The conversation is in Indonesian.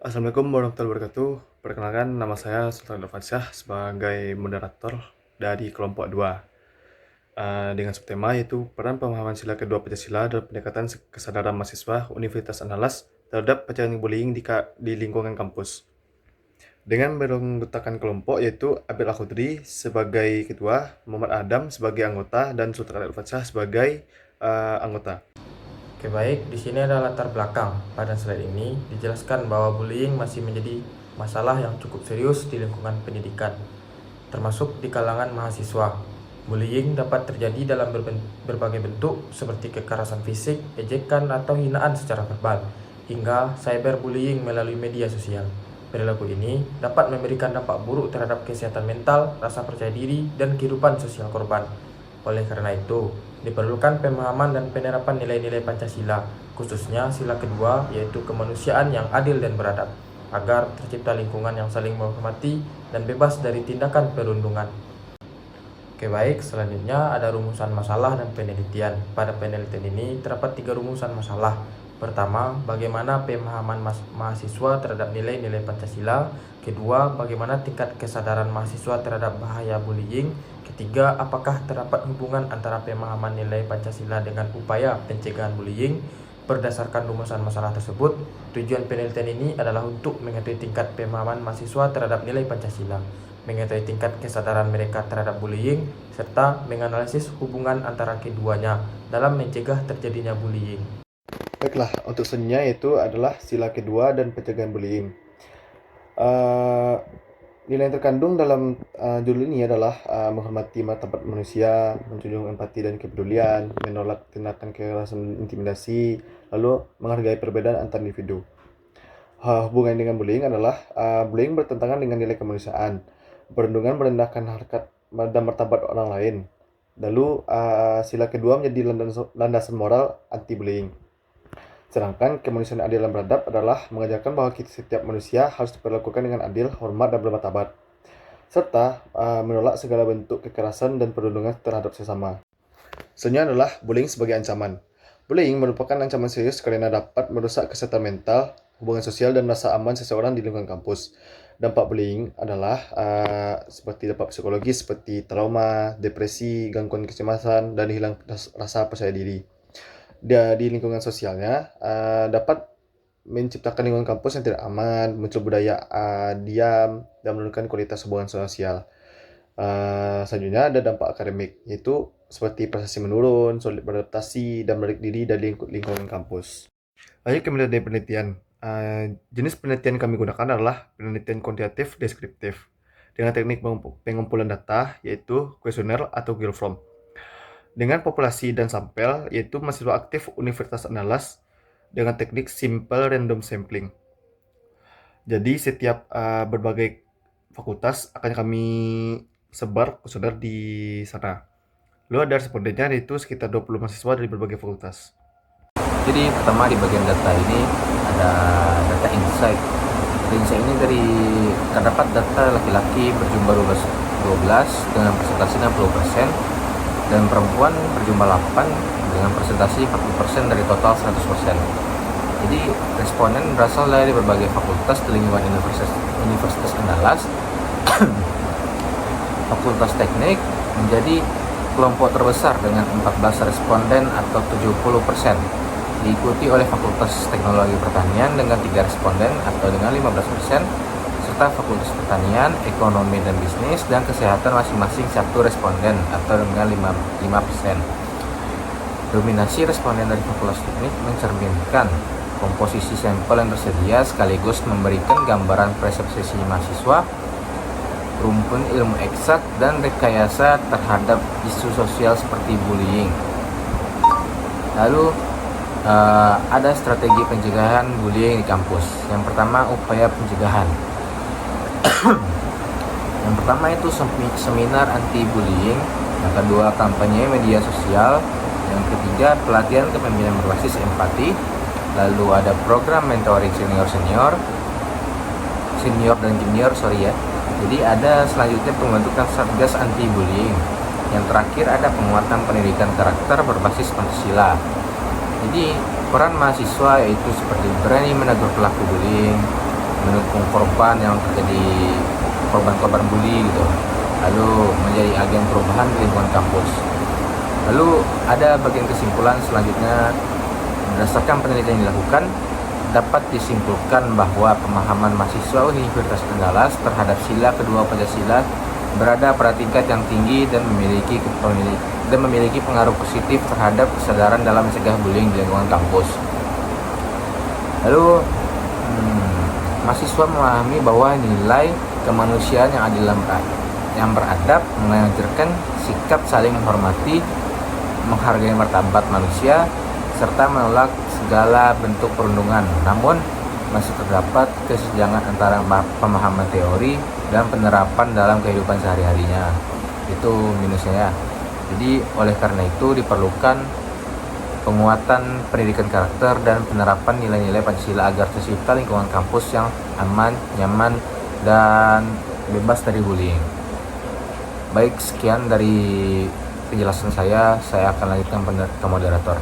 Assalamualaikum warahmatullahi wabarakatuh. Perkenalkan, nama saya Sultan Irfansyah sebagai moderator dari kelompok 2. Dengan subtema yaitu peran pemahaman sila kedua Pancasila dalam pendekatan kesadaran mahasiswa Universitas Andalas terhadap pencegahan bullying di lingkungan kampus. Dengan beranggotakan kelompok yaitu Abil Akhudri sebagai ketua, Muhammad Adam sebagai anggota, dan Sultan Irfansyah sebagai anggota. Oke baik, di sini ada latar belakang. Pada slide ini dijelaskan bahwa bullying masih menjadi masalah yang cukup serius di lingkungan pendidikan, termasuk di kalangan mahasiswa. Bullying dapat terjadi dalam berbagai bentuk seperti kekerasan fisik, ejekan, atau hinaan secara verbal, hingga cyberbullying melalui media sosial. Perilaku ini dapat memberikan dampak buruk terhadap kesehatan mental, rasa percaya diri, dan kehidupan sosial korban. Oleh karena itu, diperlukan pemahaman dan penerapan nilai-nilai Pancasila, khususnya sila kedua yaitu kemanusiaan yang adil dan beradab, agar tercipta lingkungan yang saling menghormati dan bebas dari tindakan perundungan. Oke baik, selanjutnya ada rumusan masalah dan penelitian. Pada penelitian ini terdapat 3 rumusan masalah. Pertama, bagaimana pemahaman mahasiswa terhadap nilai-nilai Pancasila. Kedua, bagaimana tingkat kesadaran mahasiswa terhadap bahaya bullying. Ketiga, apakah terdapat hubungan antara pemahaman nilai Pancasila dengan upaya pencegahan bullying. Berdasarkan rumusan masalah tersebut, tujuan penelitian ini adalah untuk mengetahui tingkat pemahaman mahasiswa terhadap nilai Pancasila, mengetahui tingkat kesadaran mereka terhadap bullying, serta menganalisis hubungan antara keduanya dalam mencegah terjadinya bullying. Baiklah, untuk seninya itu adalah sila kedua dan pencegahan bullying. Uh, Nilai yang terkandung dalam judul ini adalah menghormati martabat manusia, menjunjung empati dan kepedulian, menolak tindakan kekerasan intimidasi, lalu menghargai perbedaan antar individu. Hubungan dengan bullying adalah bullying bertentangan dengan nilai kemanusiaan, perundungan merendahkan harkat dan martabat orang lain. Lalu sila kedua menjadi landasan moral anti-bullying. Sedangkan kemanusiaan adil dan beradab adalah mengajarkan bahwa setiap manusia harus diperlakukan dengan adil, hormat, dan bermartabat, serta menolak segala bentuk kekerasan dan perundungan terhadap sesama. Selanjutnya adalah bullying sebagai ancaman. Bullying merupakan ancaman serius karena dapat merusak kesehatan mental, hubungan sosial, dan rasa aman seseorang di lingkungan kampus. Dampak bullying adalah seperti dampak psikologis seperti trauma, depresi, gangguan kecemasan, dan hilang rasa percaya diri. Di lingkungan sosialnya dapat menciptakan lingkungan kampus yang tidak aman, muncul budaya diam, dan menurunkan kualitas hubungan sosial. Selanjutnya ada dampak akademik, yaitu seperti prestasi menurun, sulit beradaptasi, dan menarik diri dari lingkungan kampus. Lanjut ke metode penelitian. Jenis penelitian yang kami gunakan adalah penelitian kuantitatif deskriptif dengan teknik pengumpulan data, yaitu kuesioner atau Google Form, dengan populasi dan sampel yaitu mahasiswa aktif Universitas Andalas dengan teknik simple random sampling. Jadi setiap berbagai fakultas akan kami sebar kuesioner di sana. Lalu ada respondennya yaitu sekitar 20 mahasiswa dari berbagai fakultas. Jadi pertama di bagian data ini ada data insight. Data insight ini terdapat data laki-laki berjumlah 12 dengan presentasi 60%, dan perempuan berjumlah 8 dengan presentasi 40% dari total 100%. Jadi responden berasal dari berbagai fakultas di lingkungan Universitas Andalas. Fakultas Teknik menjadi kelompok terbesar dengan 14 responden atau 70%. Diikuti oleh Fakultas Teknologi Pertanian dengan 3 responden atau dengan 15%, serta Fakultas Pertanian, Ekonomi dan Bisnis dan Kesehatan masing-masing 1 responden atau dengan 5%. Dominasi responden dari Fakultas Teknik mencerminkan komposisi sampel yang tersedia sekaligus memberikan gambaran persepsi mahasiswa, rumpun ilmu eksak, dan rekayasa terhadap isu sosial seperti bullying. Lalu ada strategi pencegahan bullying di kampus. Yang pertama, upaya pencegahan. Yang pertama itu seminar anti bullying. Yang kedua, kampanye media sosial. Yang ketiga, pelatihan kepemimpinan berbasis empati. Lalu ada program mentoring senior dan junior. Jadi ada selanjutnya pembentukan satgas anti bullying. Yang terakhir ada penguatan pendidikan karakter berbasis Pancasila. Jadi peran mahasiswa yaitu seperti berani menegur pelaku bullying, mendukung korban yang terjadi korban-korban bully gitu, lalu menjadi agen perubahan di lingkungan kampus. Lalu ada bagian kesimpulan selanjutnya, berdasarkan penelitian yang dilakukan, dapat disimpulkan bahwa pemahaman mahasiswa Universitas Andalas terhadap sila kedua Pancasila berada pada tingkat yang tinggi dan memiliki pengaruh positif terhadap kesadaran dalam mencegah bullying di lingkungan kampus. Lalu mahasiswa memahami bahwa nilai kemanusiaan yang adil yang beradab mengajarkan sikap saling menghormati, menghargai martabat manusia, serta menolak segala bentuk perundungan. Namun masih terdapat kesenjangan antara pemahaman teori dan penerapan dalam kehidupan sehari-harinya. Itu minusnya ya. Jadi oleh karena itu diperlukan penguatan pendidikan karakter dan penerapan nilai-nilai Pancasila agar tercipta lingkungan kampus yang aman, nyaman, dan bebas dari bullying. Baik, sekian dari penjelasan saya akan lanjutkan ke moderator.